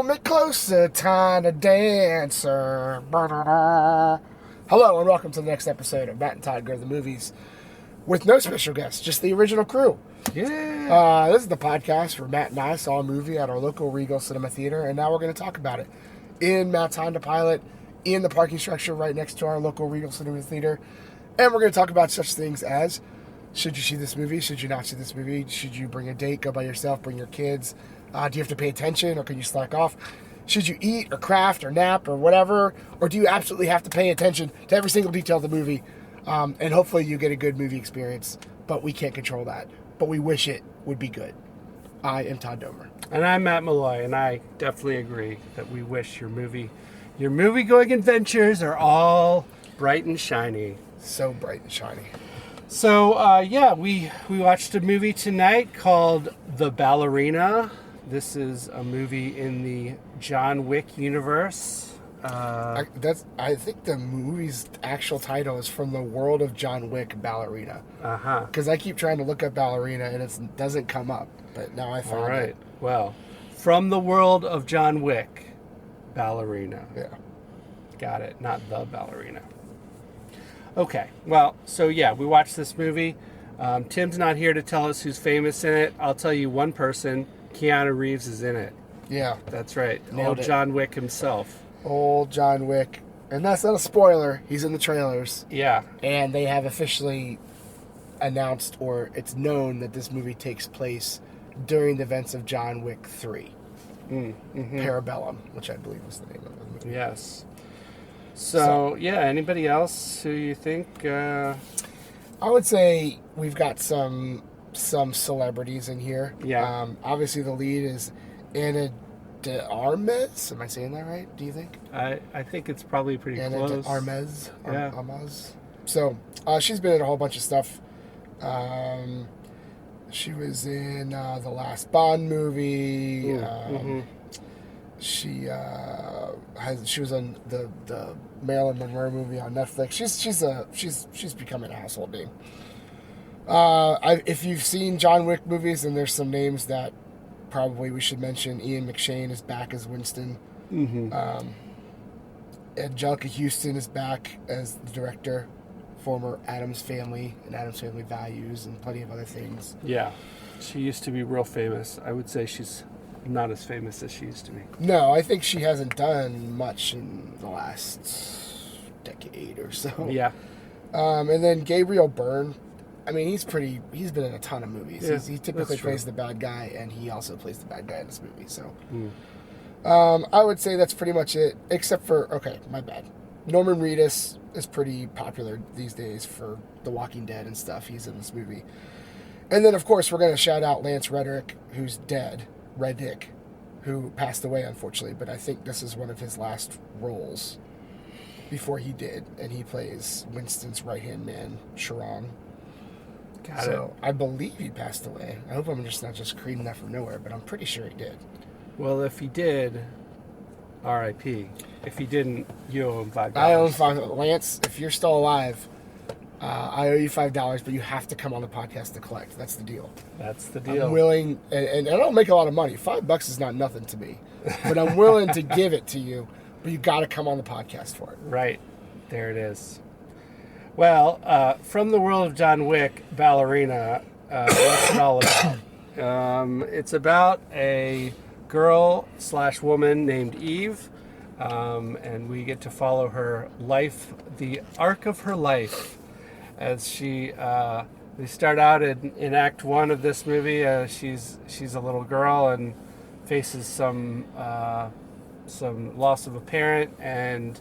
Pull me closer, tiny dancer. Ba-da-da. Hello and welcome to the next episode of Matt and Todd Go to the Movies with no special guests, just the original crew. Yeah. This is the podcast where Matt and I saw a movie at our local Regal Cinema Theater, and now we're going to talk about it in Matt's Honda Pilot, in the parking structure right next to our local Regal Cinema Theater. And we're going to talk about such things as, should you see this movie? Should you not see this movie? Should you bring a date, go by yourself, bring your kids? Do you have to pay attention, or can you slack off? Should you eat or craft or nap or whatever? Or do you absolutely have to pay attention to every single detail of the movie? And hopefully you get a good movie experience, but we can't control that. But we wish it would be good. I am Todd Domer. And I'm Matt Malloy, and I definitely agree that we wish your movie-going adventures are all bright and shiny. So bright and shiny. So, we watched a movie tonight called The Ballerina. This is a movie in the John Wick universe. I think the movie's actual title is From the World of John Wick, Ballerina. Because I keep trying to look up Ballerina and it doesn't come up. But now I found it. All right. Well, From the World of John Wick, Ballerina. Yeah. Got it. Not The Ballerina. Okay. Well, so yeah, we watched this movie. Tim's not here to tell us who's famous in it. I'll tell you one person. Keanu Reeves is in it. Yeah. That's right. Nailed Old it. John Wick himself. Old John Wick. And that's not a spoiler. He's in the trailers. Yeah. And they have officially announced, or it's known, that this movie takes place during the events of John Wick 3. Parabellum, which I believe was the name of the movie. Yes. So yeah, anybody else who you think... I would say we've got some celebrities in here. Yeah. Obviously, the lead is Ana de Armas. Am I saying that right? Do you think? I think it's probably pretty Ana close. de Armas. Yeah. Armas. So she's been in a whole bunch of stuff. She was in the last Bond movie. She was in the Marilyn Monroe movie on Netflix. She's becoming a household name. If you've seen John Wick movies, and there's some names that probably we should mention. Ian McShane is back as Winston. Angelica Houston is back as the director. Former Addams Family and Addams Family Values and plenty of other things. Yeah. She used to be real famous. I would say she's not as famous as she used to be. No, I think she hasn't done much in the last decade or so. Yeah. And then Gabriel Byrne. I mean, he's been in a ton of movies. Yeah, he typically that's true. plays the bad guy, and he also plays the bad guy in this movie. So, I would say that's pretty much it. Except for, okay, my bad. Norman Reedus is pretty popular these days for The Walking Dead and stuff. He's in this movie. And then, of course, we're going to shout out Lance Reddick, who's dead. Reddick, who passed away, unfortunately. But I think this is one of his last roles before he did. And he plays Winston's right-hand man, Sharon. Got So it. I believe he passed away. I hope I'm just not just creating that from nowhere, but I'm pretty sure he did. Well, if he did, R.I.P. If he didn't, you owe him $5. I owe $5. Lance, if you're still alive, I owe you $5, but you have to come on the podcast to collect. That's the deal. That's the deal. I'm willing, and I don't make a lot of money. $5 is not nothing to me, but I'm willing to give it to you. But you got to come on the podcast for it. Right. There it is. Well, From the World of John Wick, Ballerina, what's it all about? It's about a girl/woman named Eve, and we get to follow her life, the arc of her life, as we start out in Act 1 of this movie. She's a little girl and faces some loss of a parent, and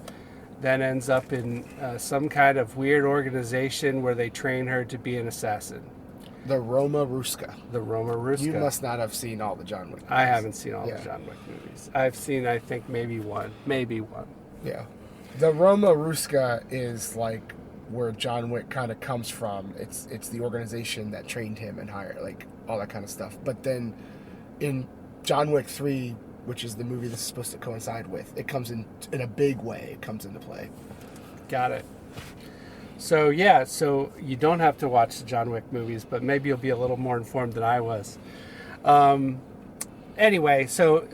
then ends up in some kind of weird organization where they train her to be an assassin. The Roma Ruska. The Roma Ruska. You must not have seen all the John Wick movies. I haven't seen all Yeah. the John Wick movies. I've seen, I think, maybe one. Yeah. The Roma Ruska is like where John Wick kind of comes from. It's the organization that trained him and hired, like, all that kind of stuff. But then in John Wick 3, which is the movie this is supposed to coincide with, it comes in a big way. It comes into play. Got it. So, yeah, so you don't have to watch the John Wick movies, but maybe you'll be a little more informed than I was. Anyway, so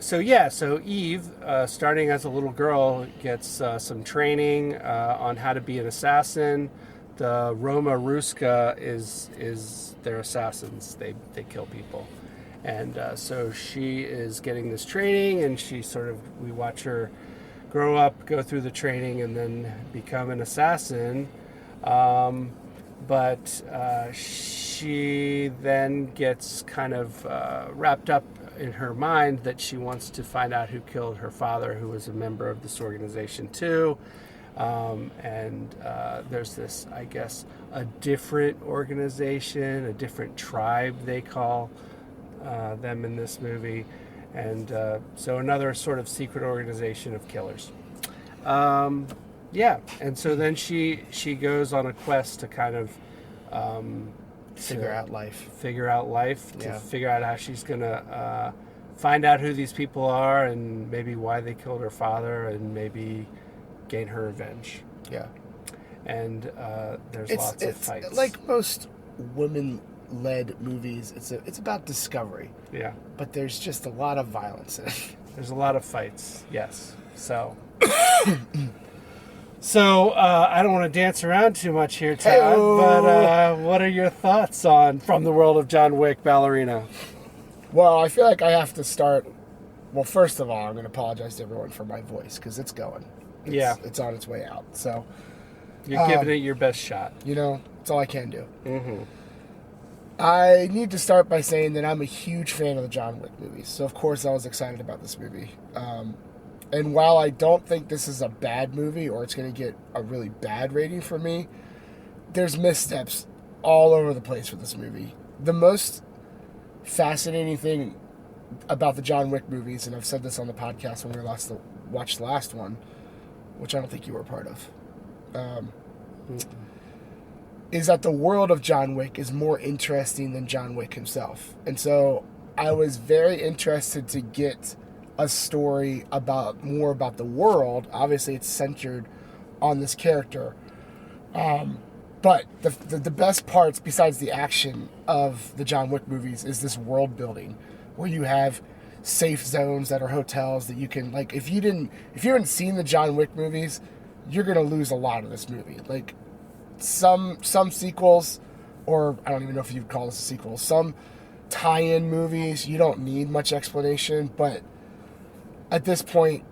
Eve, starting as a little girl, gets some training on how to be an assassin. The Roma Ruska is their assassins. They kill people, and so she is getting this training, and we watch her grow up, go through the training, and then become an assassin. But she then gets kind of wrapped up in her mind that she wants to find out who killed her father, who was a member of this organization too. And there's this, I guess, a different organization, a different tribe they call them in this movie. And so another sort of secret organization of killers. Yeah, and so then she to on a quest to kind of Figure out life. To figure out how she's gonna find out who these people are and maybe why they killed her father and maybe gain her revenge. Yeah, and there's lots of fights. Like most women-led movies, it's about discovery. Yeah, but there's just a lot of violence in it. There's a lot of fights. Yes, so. So, I don't want to dance around too much here, Todd, but what are your thoughts on From the World of John Wick, Ballerina? Well, I feel like I have to start... Well, first of all, I'm going to apologize to everyone for my voice, because it's going. It's on its way out, so... You're giving it your best shot. It's all I can do. Mm-hmm. I need to start by saying that I'm a huge fan of the John Wick movies, so of course I was excited about this movie. And while I don't think this is a bad movie or it's going to get a really bad rating from me, there's missteps all over the place with this movie. The most fascinating thing about the John Wick movies, and I've said this on the podcast when we watched the last one, which I don't think you were a part of, is that the world of John Wick is more interesting than John Wick himself. And so I was very interested to get a story more about the world. Obviously, it's centered on this character. But the best parts, besides the action of the John Wick movies, is this world building, where you have safe zones that are hotels that you can, like, if you haven't seen the John Wick movies, you're gonna lose a lot of this movie. Like, some sequels, or I don't even know if you'd call this a sequel, some tie-in movies, you don't need much explanation, but at this point,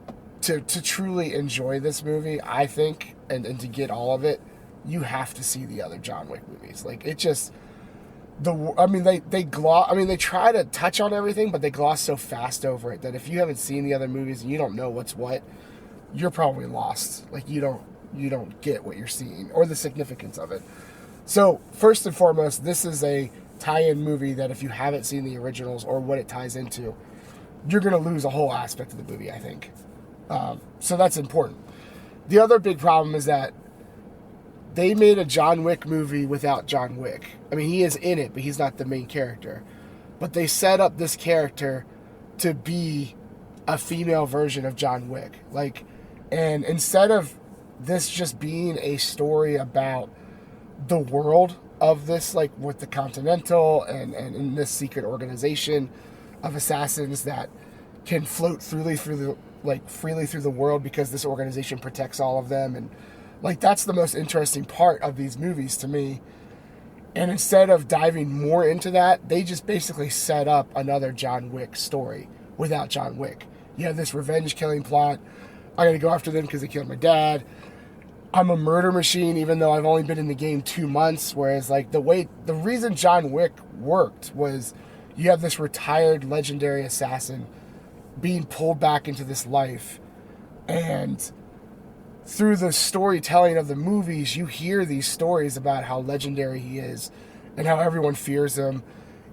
to truly enjoy this movie, I think, and to get all of it, you have to see the other John Wick movies. Like, it just, they try to touch on everything, but they gloss so fast over it that if you haven't seen the other movies and you don't know what's what, you're probably lost. Like, you don't get what you're seeing or the significance of it. So, first and foremost, this is a tie-in movie that if you haven't seen the originals or what it ties into, you're going to lose a whole aspect of the movie, I think. So that's important. The other big problem is that they made a John Wick movie without John Wick. I mean, he is in it, but he's not the main character. But they set up this character to be a female version of John Wick. And instead of this just being a story about the world of this, like with the Continental and in this secret organization of assassins that can float freely through the world because this organization protects all of them, and like that's the most interesting part of these movies to me. And instead of diving more into that, they just basically set up another John Wick story without John Wick. You have this revenge killing plot. I gotta go after them because they killed my dad. I'm a murder machine, even though I've only been in the game 2 months. Whereas, like, the reason John Wick worked was you have this retired legendary assassin being pulled back into this life, and through the storytelling of the movies, you hear these stories about how legendary he is and how everyone fears him.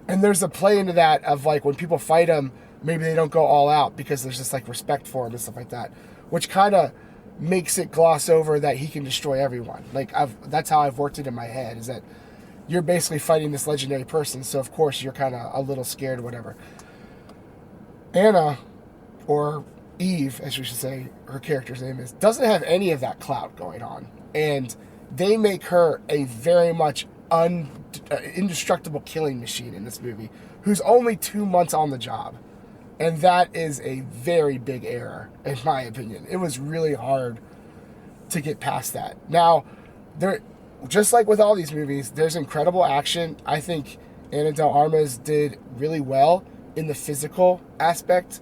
And there's a play into that of, like, when people fight him, maybe they don't go all out because there's just, like, respect for him and stuff like that, which kind of makes it gloss over that he can destroy everyone. Like, that's how I've worked it in my head, is that you're basically fighting this legendary person, so of course you're kind of a little scared or whatever. Anna, or Eve, as we should say, her character's name is, doesn't have any of that clout going on. And they make her a very much indestructible killing machine in this movie, who's only 2 months on the job. And that is a very big error, in my opinion. It was really hard to get past that. Now, there, just like with all these movies, there's incredible action. I think Ana de Armas did really well in the physical aspect.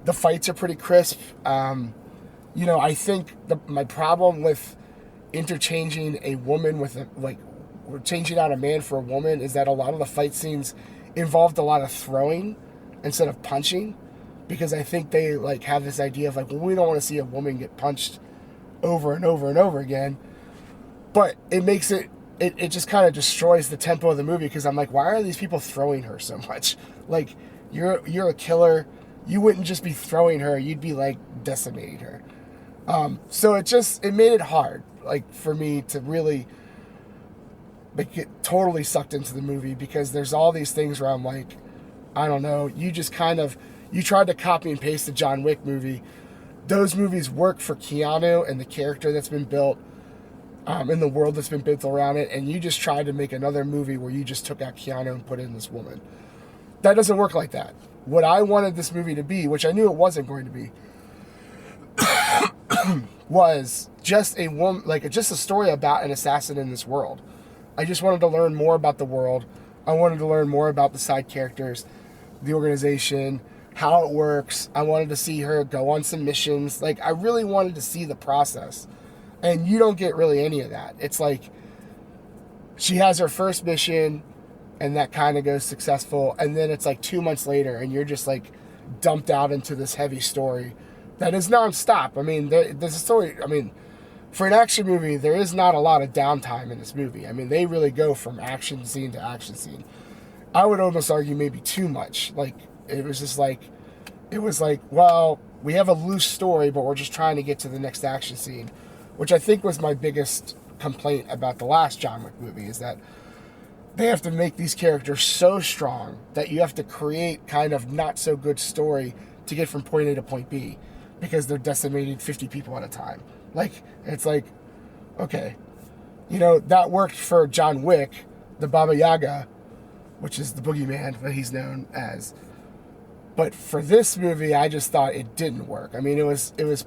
The fights are pretty crisp. I think my problem with interchanging a woman with changing out a man for a woman is that a lot of the fight scenes involved a lot of throwing instead of punching, because I think they have this idea of well, we don't want to see a woman get punched over and over and over again. But it makes it just kind of destroys the tempo of the movie, because I'm like, why are these people throwing her so much? You're a killer. You wouldn't just be throwing her, you'd be decimating her. So it made it hard for me to really get totally sucked into the movie, because there's all these things where I'm like, I don't know, you tried to copy and paste the John Wick movie. Those movies work for Keanu and the character that's been built, in the world that's been built around it, and you just tried to make another movie where you just took out Keanu and put in this woman. That doesn't work like that. What I wanted this movie to be, which I knew it wasn't going to be, was just a woman, just a story about an assassin in this world. I just wanted to learn more about the world. I wanted to learn more about the side characters, the organization, how it works. I wanted to see her go on some missions. I really wanted to see the process. And you don't get really any of that. It's she has her first mission, and that kind of goes successful. And then it's 2 months later, and you're just dumped out into this heavy story that is nonstop. I mean, there's a story. I mean, for an action movie, there is not a lot of downtime in this movie. I mean, they really go from action scene to action scene. I would almost argue maybe too much. It was just well, we have a loose story, but we're just trying to get to the next action scene, which I think was my biggest complaint about the last John Wick movie, is that they have to make these characters so strong that you have to create kind of not so good story to get from point A to point B, because they're decimating 50 people at a time. It's okay. That worked for John Wick, the Baba Yaga, which is the boogeyman that he's known as. But for this movie, I just thought it didn't work. I mean, it was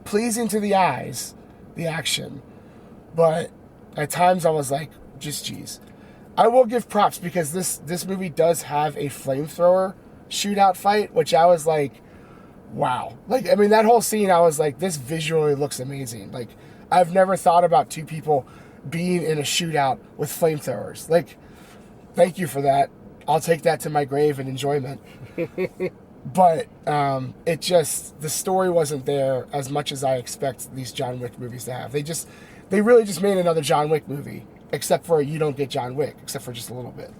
pleasing to the eyes, the action, but at times I was just geez. I will give props, because this movie does have a flamethrower shootout fight, which I was wow. That whole scene, I was this visually looks amazing. I've never thought about two people being in a shootout with flamethrowers. Thank you for that. I'll take that to my grave in enjoyment. But the story wasn't there as much as I expect these John Wick movies to have. They really just made another John Wick movie, except for you don't get John Wick, except for just a little bit.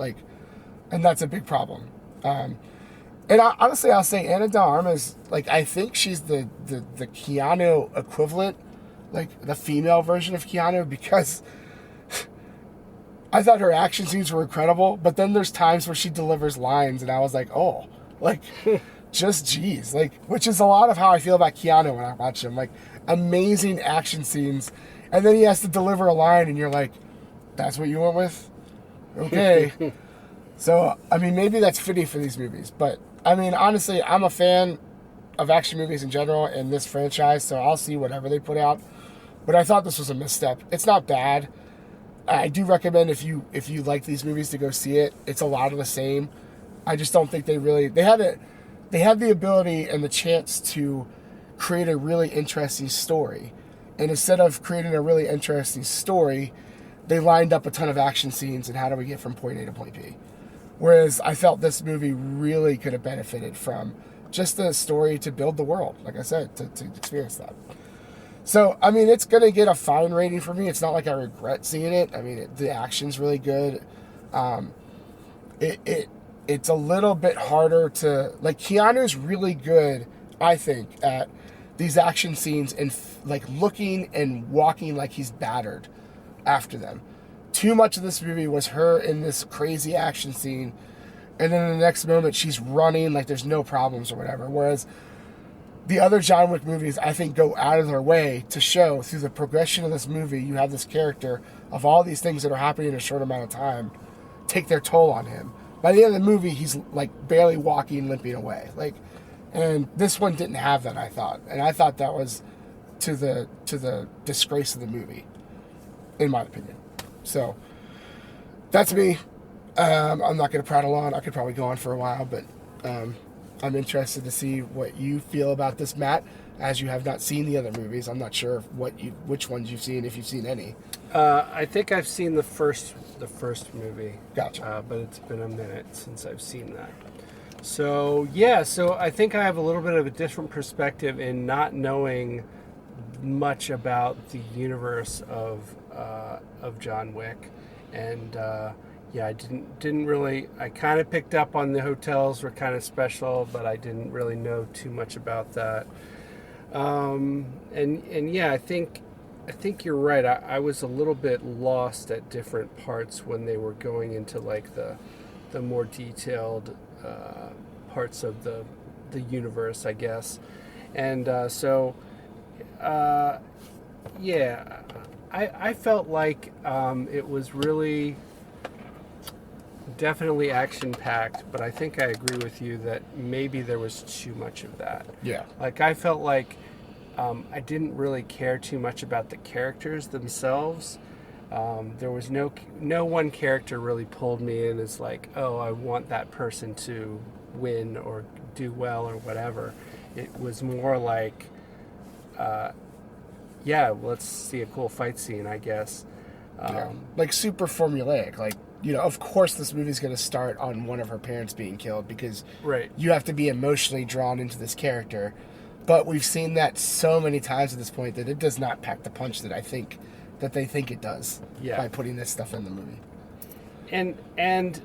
And that's a big problem. And honestly, I'll say Ana de Armas, I think she's the Keanu equivalent, the female version of Keanu, because I thought her action scenes were incredible, but then there's times where she delivers lines, and I was oh, just geez, which is a lot of how I feel about Keanu when I watch him, amazing action scenes, and then he has to deliver a line, and you're that's what you went with? Okay. So, maybe that's fitting for these movies, but, honestly, I'm a fan of action movies in general and this franchise, so I'll see whatever they put out, but I thought this was a misstep. It's not bad. I do recommend if you like these movies to go see it. It's a lot of the same. I just don't think they had the ability and the chance to create a really interesting story. And instead of creating a really interesting story, they lined up a ton of action scenes and how do we get from point A to point B. Whereas I felt this movie really could have benefited from just the story to build the world, like I said, to experience that. So, it's going to get a fine rating for me. It's not like I regret seeing it. The action's really good. It's a little bit harder to... Keanu's really good, I think, at these action scenes and, looking and walking like he's battered after them. Too much of this movie was her in this crazy action scene, and then in the next moment, she's running like there's no problems or whatever. Whereas the other John Wick movies, I think, go out of their way to show through the progression of this movie, you have this character of all these things that are happening in a short amount of time take their toll on him. By the end of the movie, he's like barely walking, limping away. Like, and this one didn't have that. I thought, and I thought that was to the disgrace of the movie, in my opinion. So that's me. I'm not going to prattle on. I could probably go on for a while, but I'm interested to see what you feel about this, Matt. As you have not seen the other movies, I'm not sure which ones you've seen, if you've seen any. I think I've seen the first movie. Gotcha. But it's been a minute since I've seen that. So yeah, so I think I have a little bit of a different perspective in not knowing much about the universe of John Wick, and yeah, I didn't really. I kind of picked up on the hotels were kind of special, but I didn't really know too much about that. And yeah, I think you're right. I was a little bit lost at different parts when they were going into like the more detailed parts of the universe, I guess. And yeah, I felt like it was really definitely action packed, but I think I agree with you that maybe there was too much of that. Yeah. Like I felt like I didn't really care too much about the characters themselves. There was no one character really pulled me in as like, oh, I want that person to win or do well or whatever. It was more like, yeah, let's see a cool fight scene, I guess. Yeah. Like super formulaic. Like, you know, of course this movie's going to start on one of her parents being killed because right. You have to be emotionally drawn into this character. But we've seen that so many times at this point that it does not pack the punch that they think it does by putting this stuff in the movie. And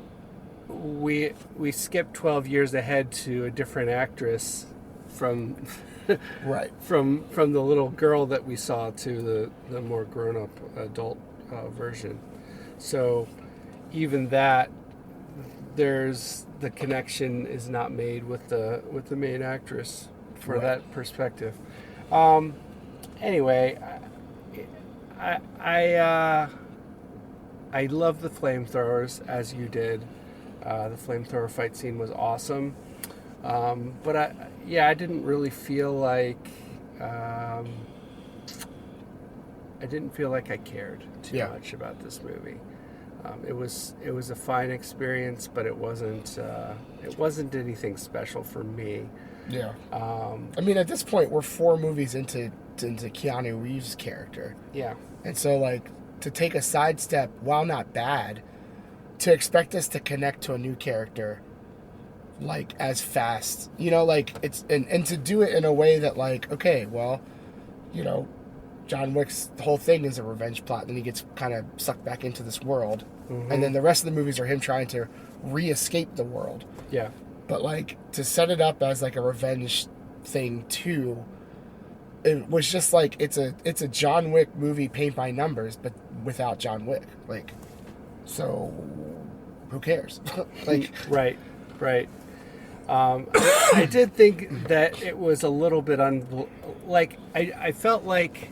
we skipped 12 years ahead to a different actress from right from the little girl that we saw to the more grown-up adult version. So even that, there's the connection is not made with the main actress for that perspective. Anyway, I love the flamethrowers as you did. The flamethrower fight scene was awesome. But I didn't really feel like I cared too much about this movie. It was a fine experience, but it wasn't anything special for me. Yeah. I mean, at this point, we're 4 movies into Keanu Reeves' character. Yeah. And so, like, to take a sidestep, while not bad, to expect us to connect to a new character, like, as fast, you know, like, it's, and to do it in a way that, like, okay, well, you know, John Wick's whole thing is a revenge plot, and then he gets kind of sucked back into this world. Mm-hmm. And then the rest of the movies are him trying to re-escape the world. Yeah. But, like, to set it up as, like, a revenge thing, too, it was just, like, it's a John Wick movie paint by numbers, but without John Wick. Like, so, who cares? Like, Right. I did think that it was a little bit I felt like,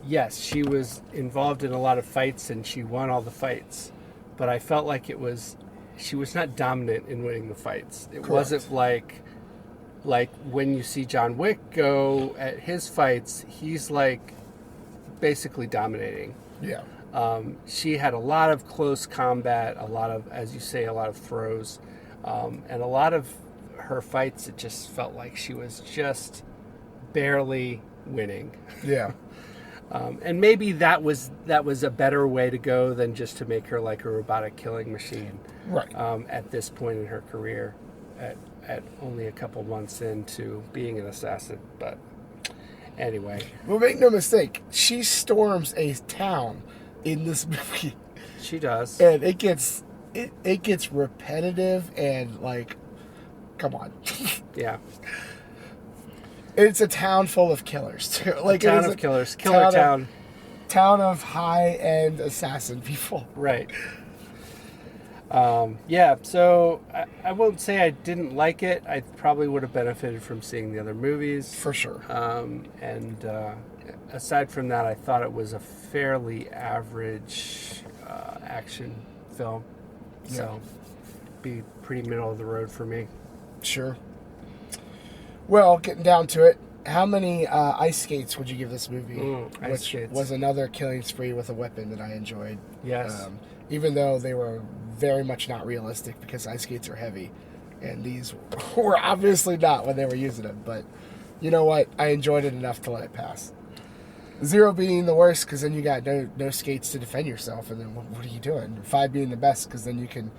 yes, she was involved in a lot of fights and she won all the fights, but I felt like she was not dominant in winning the fights. It wasn't like when you see John Wick go at his fights, he's like basically dominating. Yeah. She had a lot of close combat, a lot of, as you say, a lot of throws, and a lot of her fights, it just felt like she was just barely winning. Yeah. And maybe that was a better way to go than just to make her like a robotic killing machine. Right. At this point in her career, at only a couple months into being an assassin. But anyway. Well, make no mistake, she storms a town in this movie. She does. And it gets repetitive and, like, come on. Yeah. It's a town full of killers, too. Like, a town of killers. Killer town. Town of high-end assassin people. Right. Yeah, so I won't say I didn't like it. I probably would have benefited from seeing the other movies. For sure. And aside from that, I thought it was a fairly average action film. So, be pretty middle of the road for me. Sure. Well, getting down to it, how many ice skates would you give this movie? Ice skates was another killing spree with a weapon that I enjoyed. Yes. Even though they were very much not realistic because ice skates are heavy, and these were obviously not when they were using them. But you know what? I enjoyed it enough to let it pass. 0 being the worst because then you got no skates to defend yourself, and then what are you doing? 5 being the best because then you can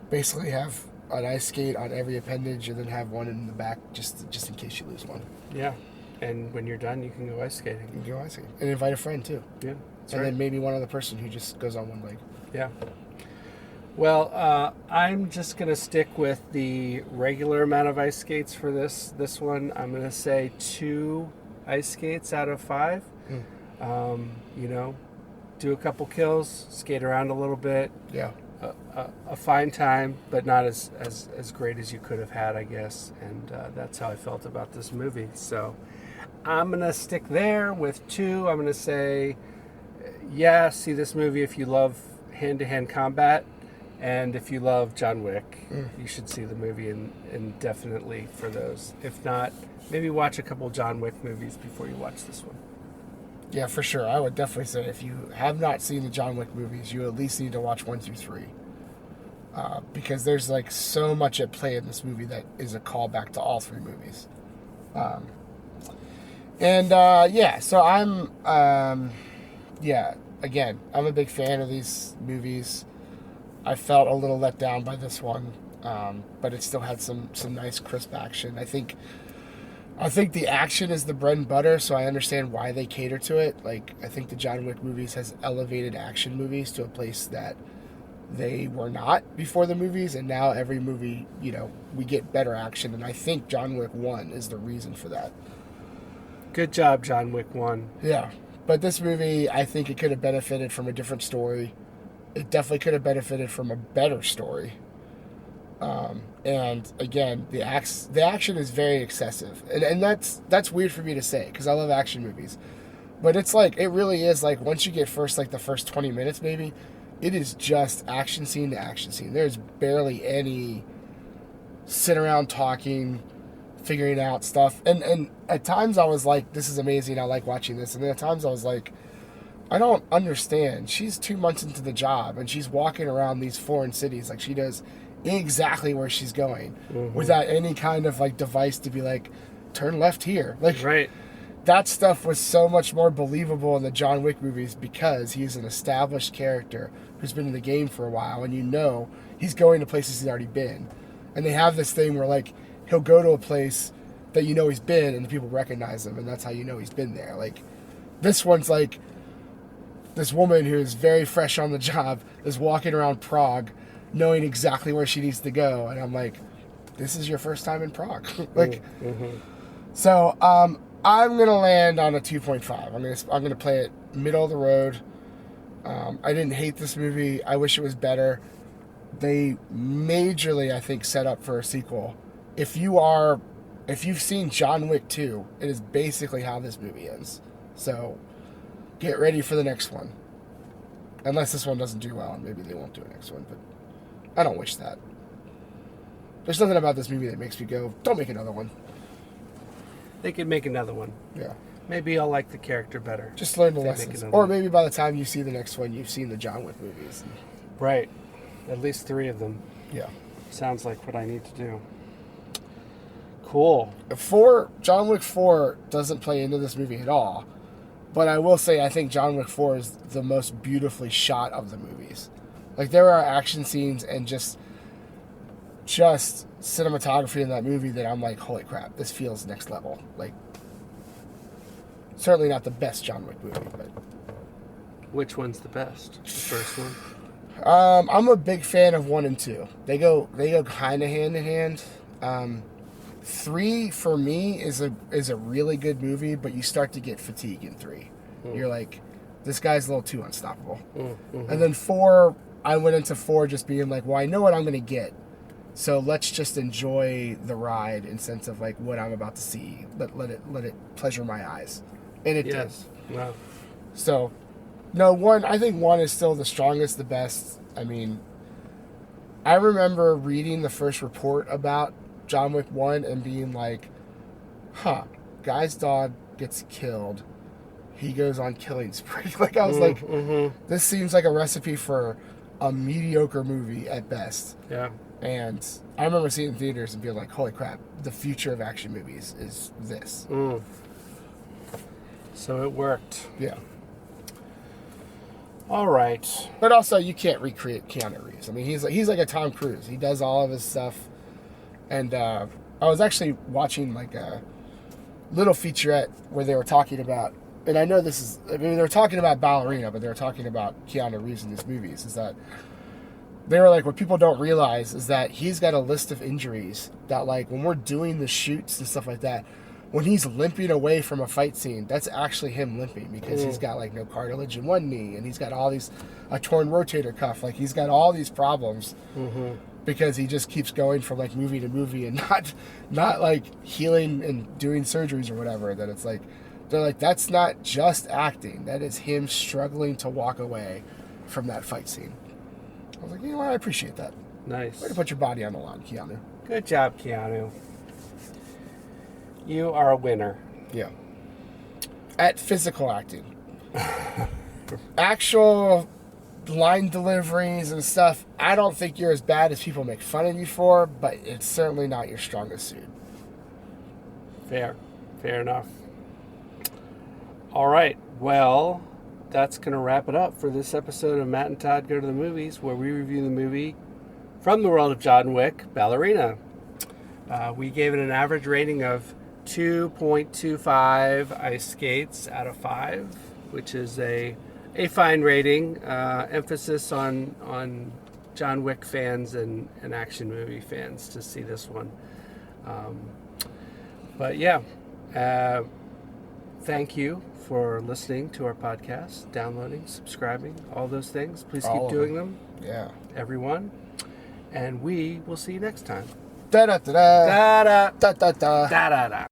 basically have an ice skate on every appendage and then have one in the back just in case you lose one. Yeah. And when you're done, you can go ice skating. You can go ice skating. And invite a friend, too. Yeah. And then maybe one other person who just goes on one leg. Yeah. Well, I'm just going to stick with the regular amount of ice skates for this one. I'm going to say 2 ice skates out of 5. Do a couple kills, skate around a little bit. Yeah. A fine time, but not as great as you could have had, I guess. And that's how I felt about this movie. So I'm going to stick there with 2. I'm going to say, yeah, see this movie if you love hand-to-hand combat. And if you love John Wick, you should see the movie and definitely for those. If not, maybe watch a couple John Wick movies before you watch this one. Yeah, for sure. I would definitely say if you have not seen the John Wick movies, you at least need to watch 1 through 3. Because there's like so much at play in this movie that is a callback to all 3 movies. So again, I'm a big fan of these movies. I felt a little let down by this one, but it still had some nice crisp action. I think the action is the bread and butter, so I understand why they cater to it. Like, I think the John Wick movies has elevated action movies to a place that they were not before the movies, and now every movie, we get better action, and I think John Wick 1 is the reason for that. Good job, John Wick 1. Yeah, but this movie, I think it could have benefited from a different story. It definitely could have benefited from a better story. And again, the action is very excessive, and that's weird for me to say because I love action movies, but it's like it really is like once you get the first 20 minutes maybe, it is just action scene to action scene. There's barely any sit around talking, figuring out stuff, and at times I was like, this is amazing, I like watching this, and then at times I was like, I don't understand. She's 2 months into the job and she's walking around these foreign cities like she does exactly where she's going without any kind of like device to be like, turn left here. Like, right. That stuff was so much more believable in the John Wick movies because he's an established character who's been in the game for a while, and he's going to places he's already been. And they have this thing where like he'll go to a place that he's been and the people recognize him, and that's how he's been there. Like, this one's like this woman who's very fresh on the job is walking around Prague knowing exactly where she needs to go, and I'm like, this is your first time in Prague. So I'm gonna land on a 2.5. I'm gonna play it middle of the road. I didn't hate this movie. I wish it was better. They majorly, I think, set up for a sequel. If you've seen John Wick 2, it is basically how this movie ends. So get ready for the next one. Unless this one doesn't do well, and maybe they won't do a next one, but I don't wish that. There's nothing about this movie that makes me go, don't make another one. They could make another one. Yeah. Maybe I'll like the character better. Just learn the lessons. Or maybe by the time you see the next one, you've seen the John Wick movies. Right. At least 3 of them. Yeah. Sounds like what I need to do. Cool. John Wick 4 doesn't play into this movie at all. But I will say I think John Wick 4 is the most beautifully shot of the movies. Like, there are action scenes and just cinematography in that movie that I'm like, holy crap, this feels next level. Like, certainly not the best John Wick movie, but... Which one's the best? The first one? I'm a big fan of 1 and 2. They go kind of hand in hand. 3 for me is a really good movie, but you start to get fatigue in 3. You're like, this guy's a little too unstoppable. And then 4, I went into 4 just being like, well, I know what I'm going to get, so let's just enjoy the ride in sense of like what I'm about to see. Let it pleasure my eyes, and it did. Wow. So, no, 1. I think 1 is still the strongest, the best. I mean, I remember reading the first report about John Wick 1 and being like, huh, guy's dog gets killed. He goes on killing spree. Like, I was like, this seems like a recipe for a mediocre movie at best. Yeah. And I remember seeing it in theaters and being like, holy crap, the future of action movies is this. So it worked. Yeah. All right. But also, you can't recreate Keanu Reeves. I mean, he's like a Tom Cruise. He does all of his stuff. And I was actually watching like a little featurette where they were talking about, and I know this is, I mean, they were talking about Ballerina, but they were talking about Keanu Reeves in these movies, is that they were like, what people don't realize is that he's got a list of injuries that, like, when we're doing the shoots and stuff like that, when he's limping away from a fight scene, that's actually him limping because he's got, like, no cartilage in one knee, and he's got all these, a torn rotator cuff. Like, he's got all these problems because he just keeps going from, like, movie to movie and not like, healing and doing surgeries or whatever. That it's like, they're like, that's not just acting. That is him struggling to walk away from that fight scene. I was like, you know what? I appreciate that. Nice. Way to put your body on the line, Keanu. Good job, Keanu. You are a winner. Yeah. At physical acting. Actual line deliveries and stuff, I don't think you're as bad as people make fun of you for, but it's certainly not your strongest suit. Fair. Fair enough. All right. Well, that's going to wrap it up for this episode of Matt and Todd Go to the Movies, where we review the movie from the world of John Wick, Ballerina. We gave it an average rating of 2.25 ice skates out of 5, which is a fine rating. Emphasis on John Wick fans and action movie fans to see this one. But yeah, thank you for listening to our podcast, downloading, subscribing, all those things. Please keep doing them. Yeah. Everyone. And we will see you next time. Da da da da Da da da da da. da da da.